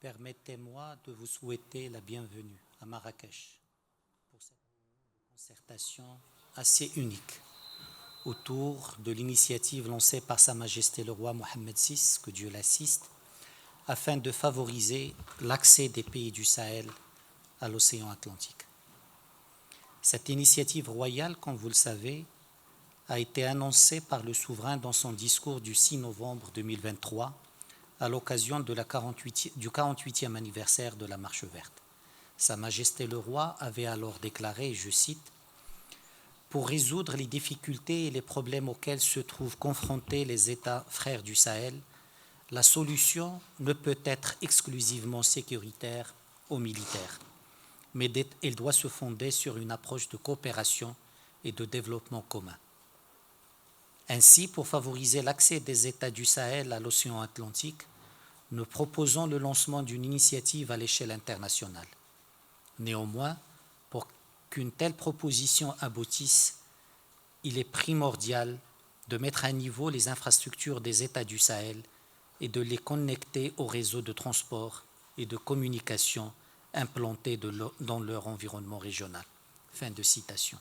Permettez-moi de vous souhaiter la bienvenue à Marrakech pour cette concertation assez unique autour de l'initiative lancée par Sa Majesté le roi Mohammed VI, que Dieu l'assiste, afin de favoriser l'accès des pays du Sahel à l'océan Atlantique. Cette initiative royale, comme vous le savez, a été annoncée par le souverain dans son discours du 6 novembre 2023 à l'occasion du 48e anniversaire de la Marche verte. Sa Majesté le roi avait alors déclaré, je cite, « Pour résoudre les difficultés et les problèmes auxquels se trouvent confrontés les États frères du Sahel, la solution ne peut être exclusivement sécuritaire ou militaire, mais elle doit se fonder sur une approche de coopération et de développement commun. Ainsi, pour favoriser l'accès des États du Sahel à l'océan Atlantique, nous proposons le lancement d'une initiative à l'échelle internationale. Néanmoins, pour qu'une telle proposition aboutisse, il est primordial de mettre à niveau les infrastructures des États du Sahel et de les connecter aux réseaux de transport et de communication implantés dans leur environnement régional. » Fin de citation.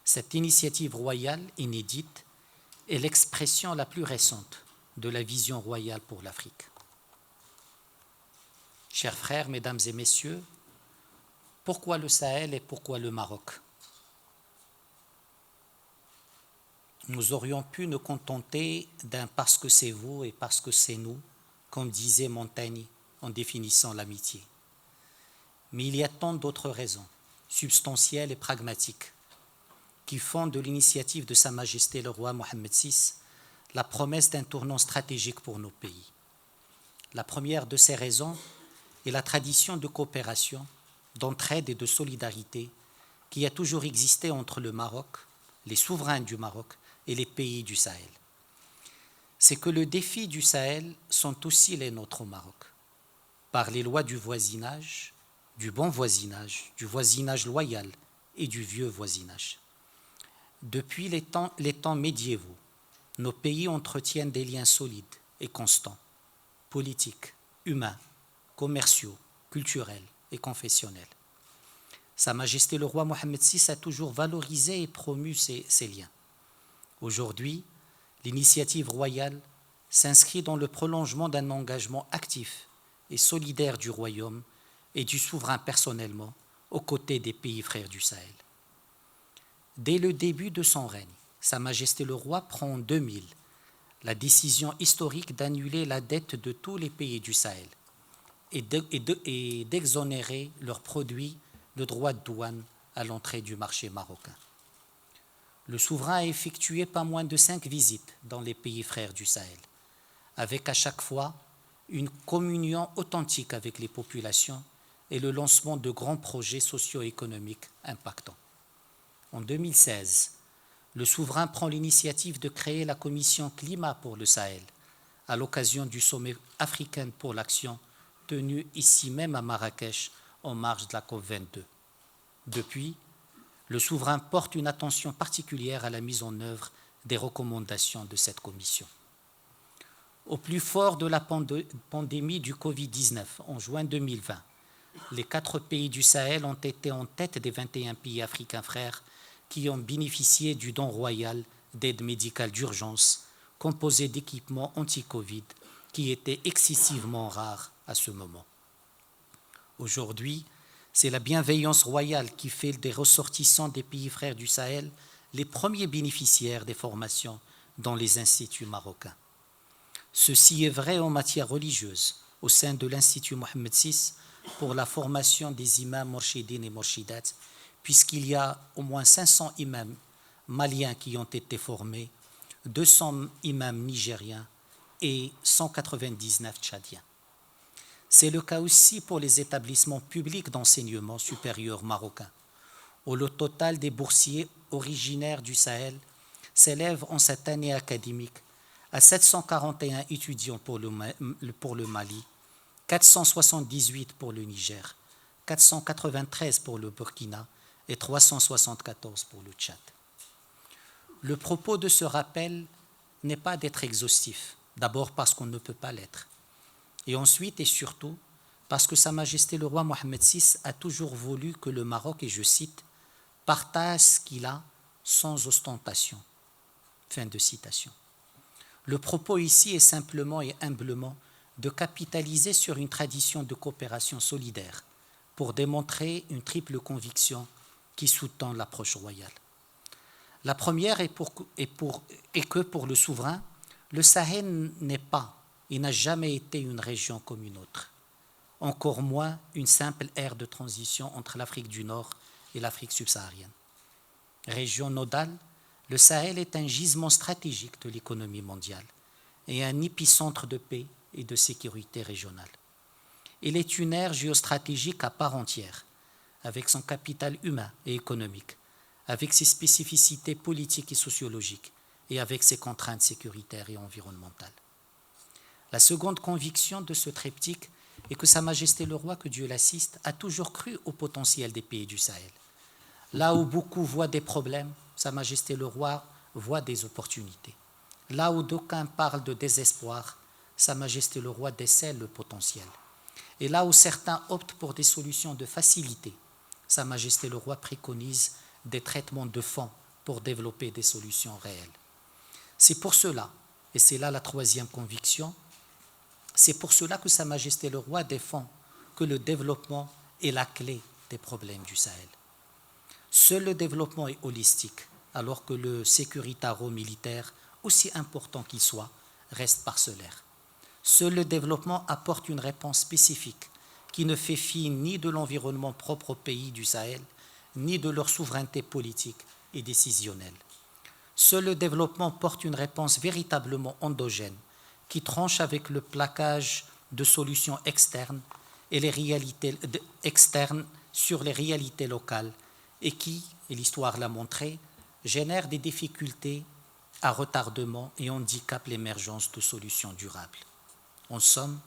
Cette initiative royale inédite est l'expression la plus récente de la vision royale pour l'Afrique. Chers frères, mesdames et messieurs, pourquoi le Sahel et pourquoi le Maroc? Nous aurions pu nous contenter d'un « parce que c'est vous et parce que c'est nous », comme disait Montaigne en définissant l'amitié. Mais il y a tant d'autres raisons, substantielles et pragmatiques, qui font de l'initiative de Sa Majesté le roi Mohammed VI la promesse d'un tournant stratégique pour nos pays. La première de ces raisons est la tradition de coopération, d'entraide et de solidarité qui a toujours existé entre le Maroc, les souverains du Maroc et les pays du Sahel. C'est que les défis du Sahel sont aussi les nôtres au Maroc, par les lois du voisinage, du bon voisinage, du voisinage loyal et du vieux voisinage. Depuis les temps médiévaux, nos pays entretiennent des liens solides et constants, politiques, humains, commerciaux, culturels et confessionnels. Sa Majesté le roi Mohammed VI a toujours valorisé et promu ces liens. Aujourd'hui, l'initiative royale s'inscrit dans le prolongement d'un engagement actif et solidaire du royaume et du souverain personnellement aux côtés des pays frères du Sahel. Dès le début de son règne, Sa Majesté le roi prend en 2000 la décision historique d'annuler la dette de tous les pays du Sahel et d'exonérer leurs produits de droits de douane à l'entrée du marché marocain. Le souverain a effectué pas moins de 5 visites dans les pays frères du Sahel, avec à chaque fois une communion authentique avec les populations et le lancement de grands projets socio-économiques impactants. En 2016, le souverain prend l'initiative de créer la commission climat pour le Sahel, à l'occasion du sommet africain pour l'action tenu ici même à Marrakech en marge de la COP22. Depuis, le souverain porte une attention particulière à la mise en œuvre des recommandations de cette commission. Au plus fort de la pandémie du Covid-19, en juin 2020, les 4 pays du Sahel ont été en tête des 21 pays africains frères qui ont bénéficié du don royal d'aide médicale d'urgence composé d'équipements anti-Covid qui étaient excessivement rares à ce moment. Aujourd'hui, c'est la bienveillance royale qui fait des ressortissants des pays frères du Sahel les premiers bénéficiaires des formations dans les instituts marocains. Ceci est vrai en matière religieuse, au sein de l'Institut Mohammed VI pour la formation des imams morshidines et morshidat, puisqu'il y a au moins 500 imams maliens qui ont été formés, 200 imams nigériens et 199 tchadiens. C'est le cas aussi pour les établissements publics d'enseignement supérieur marocains, où le total des boursiers originaires du Sahel s'élève en cette année académique à 741 étudiants pour le Mali, 478 pour le Niger, 493 pour le Burkina et 374 pour le Tchad. Le propos de ce rappel n'est pas d'être exhaustif, d'abord parce qu'on ne peut pas l'être, et ensuite et surtout parce que Sa Majesté le roi Mohammed VI a toujours voulu que le Maroc, et je cite, partage ce qu'il a sans ostentation. Fin de citation. Le propos ici est simplement et humblement de capitaliser sur une tradition de coopération solidaire pour démontrer une triple conviction qui sous-tend l'approche royale. La première est que pour le souverain, le Sahel n'est pas et n'a jamais été une région comme une autre, encore moins une simple ère de transition entre l'Afrique du Nord et l'Afrique subsaharienne. Région nodale, le Sahel est un gisement stratégique de l'économie mondiale et un épicentre de paix et de sécurité régionale. Il est une aire géostratégique à part entière, avec son capital humain et économique, avec ses spécificités politiques et sociologiques et avec ses contraintes sécuritaires et environnementales. La seconde conviction de ce triptyque est que Sa Majesté le Roi, que Dieu l'assiste, a toujours cru au potentiel des pays du Sahel. Là où beaucoup voient des problèmes, Sa Majesté le Roi voit des opportunités. Là où d'aucuns parlent de désespoir, Sa Majesté le Roi décèle le potentiel. Et là où certains optent pour des solutions de facilité, Sa Majesté le Roi préconise des traitements de fond pour développer des solutions réelles. C'est pour cela, et c'est là la troisième conviction, c'est pour cela que Sa Majesté le Roi défend que le développement est la clé des problèmes du Sahel. Seul le développement est holistique, alors que le sécuritaro-militaire, aussi important qu'il soit, reste parcellaire. Seul le développement apporte une réponse spécifique qui ne fait fi ni de l'environnement propre aux pays du Sahel, ni de leur souveraineté politique et décisionnelle. Seul le développement porte une réponse véritablement endogène qui tranche avec le plaquage de solutions externes et les réalités externes sur les réalités locales et qui, et l'histoire l'a montré, génère des difficultés à retardement et handicape l'émergence de solutions durables. En somme,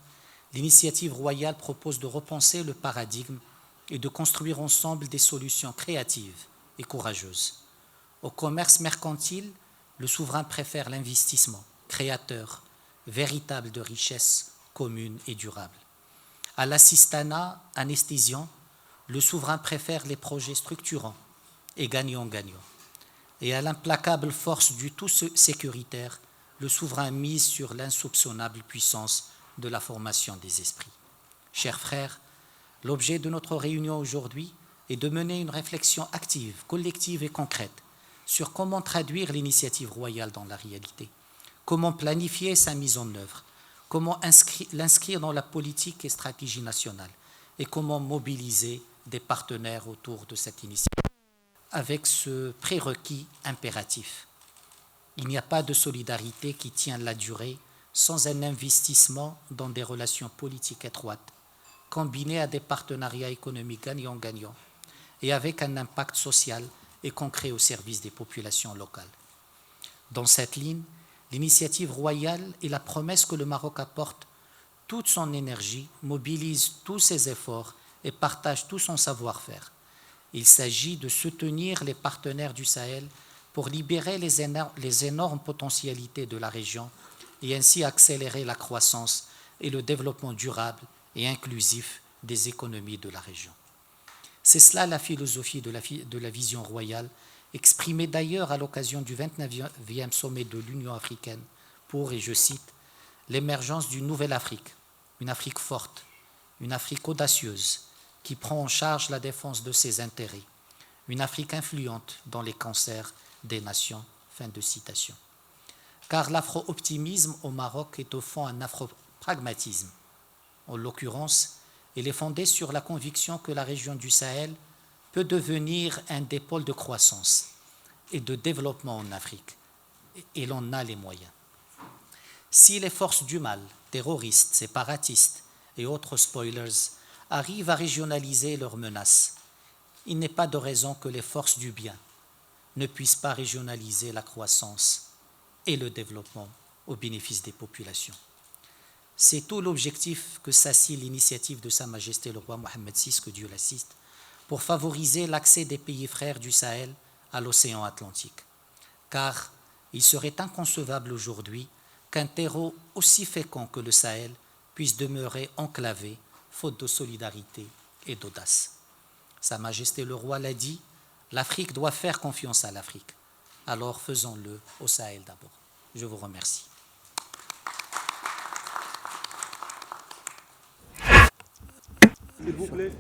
l'initiative royale propose de repenser le paradigme et de construire ensemble des solutions créatives et courageuses. Au commerce mercantile, le souverain préfère l'investissement créateur, véritable de richesse commune et durable. À l'assistanat anesthésiant, le souverain préfère les projets structurants et gagnant-gagnant. Et à l'implacable force du tout sécuritaire, le souverain mise sur l'insoupçonnable puissance de la formation des esprits. Chers frères, l'objet de notre réunion aujourd'hui est de mener une réflexion active, collective et concrète sur comment traduire l'initiative royale dans la réalité, comment planifier sa mise en œuvre, comment l'inscrire dans la politique et stratégie nationale et comment mobiliser des partenaires autour de cette initiative avec ce prérequis impératif. Il n'y a pas de solidarité qui tient la durée sans un investissement dans des relations politiques étroites, combinées à des partenariats économiques gagnant-gagnant et avec un impact social et concret au service des populations locales. Dans cette ligne, l'initiative royale est la promesse que le Maroc apporte toute son énergie, mobilise tous ses efforts et partage tout son savoir-faire. Il s'agit de soutenir les partenaires du Sahel pour libérer les énormes potentialités de la région et ainsi accélérer la croissance et le développement durable et inclusif des économies de la région. C'est cela la philosophie de la vision royale, exprimée d'ailleurs à l'occasion du 29e sommet de l'Union africaine pour, et je cite, l'émergence d'une nouvelle Afrique, une Afrique forte, une Afrique audacieuse, qui prend en charge la défense de ses intérêts, une Afrique influente dans les concerts des nations. Fin de citation. Car l'afro-optimisme au Maroc est au fond un afro-pragmatisme. En l'occurrence, il est fondé sur la conviction que la région du Sahel peut devenir un des pôles de croissance et de développement en Afrique, et l'on a les moyens. Si les forces du mal, terroristes, séparatistes et autres spoilers, arrivent à régionaliser leurs menaces, il n'est pas de raison que les forces du bien ne puissent pas régionaliser la croissance et le développement au bénéfice des populations. C'est tout l'objectif que s'assied l'initiative de Sa Majesté le roi Mohammed VI, que Dieu l'assiste, pour favoriser l'accès des pays frères du Sahel à l'océan Atlantique. Car il serait inconcevable aujourd'hui qu'un terreau aussi fécond que le Sahel puisse demeurer enclavé faute de solidarité et d'audace. Sa Majesté le Roi l'a dit, l'Afrique doit faire confiance à l'Afrique. Alors faisons-le au Sahel d'abord. Je vous remercie. S'il vous plaît.